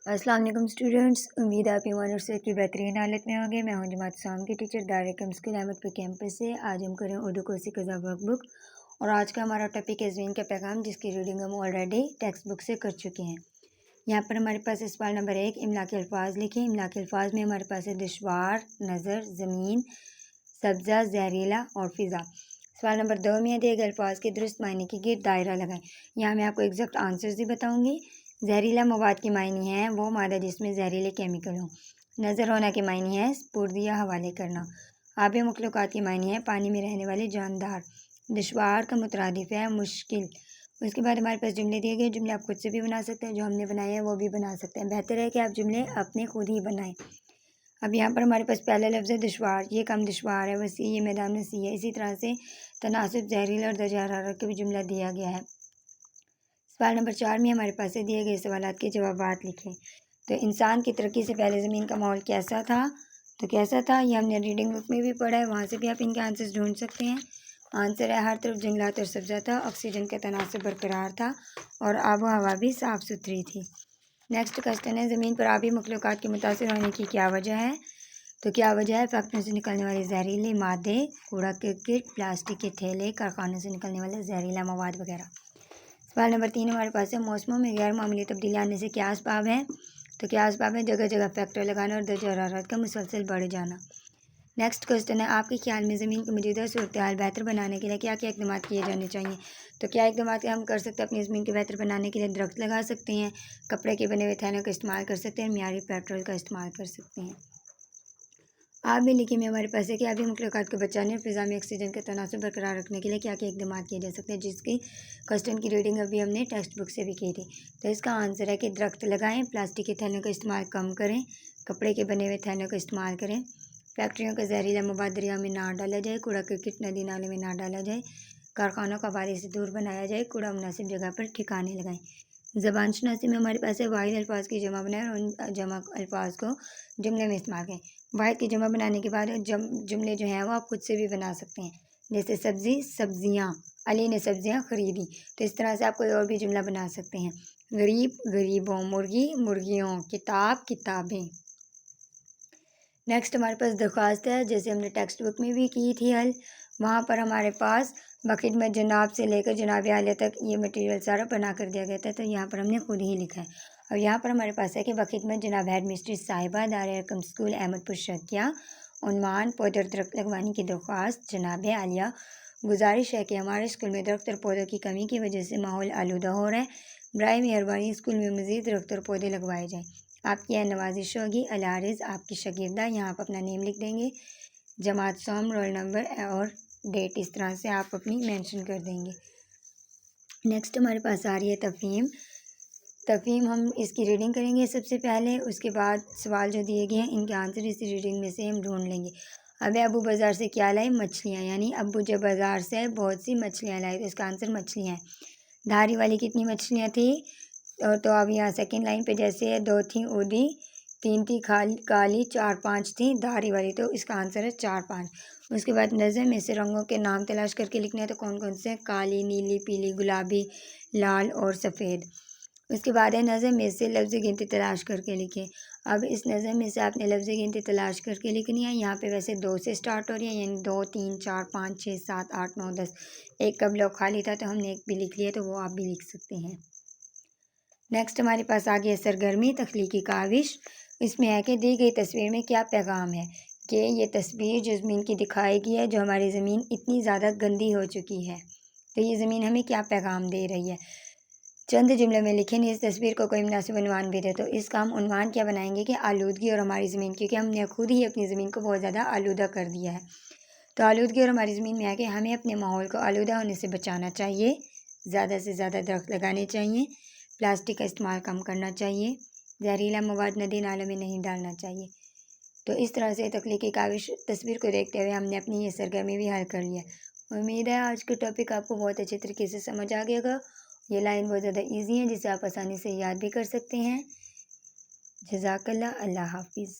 अस्सलाम वालेकुम स्टूडेंट्स, उम्मीद है आप ईमान और सेहत की बेहतरीन हालत में होंगे। मैं हूं जमात साम की टीचर दारिकम स्कूल अहमदपुर कैंपस से। आज हम करें उर्दू कोर्स का वर्कबुक और आज का हमारा टॉपिक है ज़मीन का पैगाम, जिसकी रीडिंग हम ऑलरेडी टेक्स्ट बुक से कर चुके हैं। यहाँ पर हमारे पास सवाल नंबर 1 इमला के अल्फाज लिखें। इमला के अल्फाज में हमारे पास है दुश्वार, नज़र, ज़मीन, सब्ज़ा, जहरीला और फ़िज़ा। सवाल नंबर 2 में दिए गए अल्फाज के दुरुस्त मायने के गिर्द दायरा लगाएं। यहाँ मैं आपको एग्जैक्ट आंसर्स ही बताऊँगी। जहरीला मवाद के मायने हैं वो मादा जिसमें जहरीले केमिकल हों। नज़र होना के मायने हैं स्पुर्द या हवाले करना। आबे मखलूक़ात के मायने हैं पानी में रहने वाले जानदार। दुश्वार का मुतरादिफ है मुश्किल। उसके बाद हमारे पास जुमले दिए गए। जुमले आप खुद से भी बना सकते हैं, जो हमने बनाए हैं वो भी बना सकते हैं। बेहतर है कि आप जुमले अपने खुद ही बनाएं। अब यहाँ पर हमारे पास पहला लफ्ज़ है दुश्वार। ये कम दुश्वार है, वसी, ये मैदान वसी है। इसी तरह से तनासब, जहरीला और दर्जा हरारत का भी जुमला दिया गया है। सवाल नंबर 4 में हमारे पास दिए गए सवालात के जवाबात लिखें। तो इंसान की तरक्की से पहले ज़मीन का माहौल कैसा था? तो कैसा था ये हमने रीडिंग बुक में भी पढ़ा है, वहाँ से भी आप इनके आंसर्स ढूंढ सकते हैं। आंसर है हर तरफ जंगलात और सब्ज़ा था, ऑक्सीजन का तनासब बरकरार था और आबो हवा भी साफ़ सुथरी थी। नेक्स्ट क्वेश्चन है ज़मीन पर आबी मखलूक़ात के मुतासिर होने की क्या वजह है? तो क्या वजह है? फैक्ट्रियों से निकलने वाले जहरीले मादे, कूड़ा करकट, प्लास्टिक के थैले, कारखानों से निकलने वाले जहरीला मवाद वगैरह। सवाल नंबर 3 हमारे पास है मौसमों में गैर मामूली तब्दीली आने से क्या असबाब हैं? तो क्या असबाब है? जगह जगह फैक्ट्री लगाना और दर्जा हरारत का मुसलसल बढ़ जाना। नेक्स्ट क्वेश्चन है आपके ख्याल में ज़मीन की मौजूदा सूरत हाल बेहतर बनाने के लिए क्या क्या इक़दाम किए जाने चाहिए? तो क्या इक़दाम हम कर सकते हैं अपनी ज़मीन को बेहतर बनाने के लिए? दरख्त लगा सकते हैं, कपड़े के बने हुए थैलों का इस्तेमाल कर सकते हैं, मियारी पेट्रोल का इस्तेमाल कर सकते हैं। आप भी लिखिए में हमारे पास है कि आबी मखलूक़ात को बचाने और फ़िज़ा में ऑक्सीजन का तनासब बरकरार रखने के लिए क्या क्या इक़दाम किए जा सकते हैं, जिसकी क्वेश्चन की रीडिंग अभी हमने टेक्स्ट बुक से भी की थी। तो इसका आंसर है कि दरख्त लगाएं, प्लास्टिक के थैलों का इस्तेमाल कम करें, कपड़े के बने हुए थैलों का इस्तेमाल करें, फैक्ट्रियों का जहरीला मवाद दरिया में ना डाला जाए, कूड़ा करकट नदी नाले में ना डाला जाए, कारखानों का आबादी से दूर बनाया जाए, कूड़ा मुनासिब जगह पर ठिकाने लगाएं। ज़बान शनासी में हमारे पास है वाहिद अल्फाज की जमा बनाएं और उन जमा अल्फाज को जुमले में इस्तेमाल करें। वाहिद की जमा बनाने के बाद जुमले जो हैं वो आप खुद से भी बना सकते हैं, जैसे सब्ज़ी, सब्ज़ियाँ, अली ने सब्ज़ियाँ ख़रीदी। तो इस तरह से आप कोई और भी जुमला बना सकते हैं। गरीब, गरीबों, मुर्गी, मुर्गियों, किताब, किताबें। नेक्स्ट हमारे पास दरख्वास्त है, जैसे हमने टेक्स्ट बुक में भी की थी हल। वहाँ पर हमारे पास बखिदमत जनाब से लेकर जनाब आलिया तक ये मटेरियल सारा बना कर दिया गया था, तो यहाँ पर हमने खुद ही लिखा है। और यहाँ पर हमारे पास है कि बखिदमत जनाब हेड मिस्ट्रेस साहिबा दार-ए-हकम स्कूल अहमदपुर शकिया, उन्वान पौधे और दरख्त लगवाने की दरख्वास्त जनाब आलिया। गुजारिश है कि हमारे स्कूल में दरख्त और पौधों की कमी की वजह से माहौल आलूदा हो रहा है। बराए मेहरबानी स्कूल में मज़ीद दरख्त और पौधे लगवाए जाएँ। आपकी यह नवाजिश होगी। अलारिज़ आपकी शागिर्दा। यहाँ आप अपना नेम लिख देंगे, जमात सोम, रोल नंबर और डेट, इस तरह से आप अपनी मेंशन कर देंगे। नेक्स्ट हमारे पास आ रही है तफ़हीम। तफ़हीम हम इसकी रीडिंग करेंगे सबसे पहले, उसके बाद सवाल जो दिए गए हैं इनके आंसर इस रीडिंग में से हम ढूंढ लेंगे। अब अबू बाज़ार से क्या लाए? मछलियाँ, यानी अबू जब बाज़ार से बहुत सी मछलियाँ लाए, तो इसका आंसर मछलियाँ है। धारी वाली कितनी मछलियाँ थी? तो अब यहाँ सेकंड लाइन पे जैसे है, 2 थी उदी, 3 थी काली, 4 5 थी धारी वाली, तो इसका आंसर है 4 5। उसके बाद नज़र में से रंगों के नाम तलाश करके लिखने हैं, तो कौन कौन से हैं? काली, नीली, पीली, गुलाबी, लाल और सफ़ेद। उसके बाद है नज़र में से लफ्ज़ गिनती तलाश करके लिखें। अब इस नज़र में से आपने लफ्ज़ गिनती तलाश करके लिखनी है। यहाँ पे वैसे 2 से स्टार्ट हो रही है, यानी 2 3 4 5 6 7 8 9 10। एक का ब्लॉक खाली था तो हमने एक भी लिख लिया, तो वो आप भी लिख सकते हैं। नेक्स्ट हमारे पास आ गया सरगर्मी तख्लीकी काविश। इसमें है कि दी गई तस्वीर में क्या पैगाम है, कि ये तस्वीर जो ज़मीन की दिखाई गई है, जो हमारी ज़मीन इतनी ज़्यादा गंदी हो चुकी है, तो ये ज़मीन हमें क्या पैगाम दे रही है। चंद जुमले में लिखें, इस तस्वीर को कोई मुनासिब उन्वान भी दे। तो इसका हम उन्वान क्या बनाएंगे कि आलूदगी और हमारी ज़मीन, क्योंकि हमने खुद ही अपनी ज़मीन को बहुत ज़्यादा आलूदा कर दिया है। तो आलूदगी और हमारी ज़मीन में है कि हमें अपने माहौल को आलूदा होने से बचाना चाहिए, ज़्यादा से ज़्यादा दरख्त लगाने चाहिए, प्लास्टिक का इस्तेमाल कम करना चाहिए, जहरीला मवाद नदी नालों में नहीं डालना चाहिए। तो इस तरह से तख्लीकी काविश तस्वीर को देखते हुए हमने अपनी ये सरगर्मी भी हल कर लिया। उम्मीद है आज का टॉपिक आपको बहुत अच्छे तरीके से समझ आ गया होगा। ये लाइन बहुत ज़्यादा इजी है, जिसे आप आसानी से याद भी कर सकते हैं। जज़ाकल्लाह, अल्लाह हाफिज़।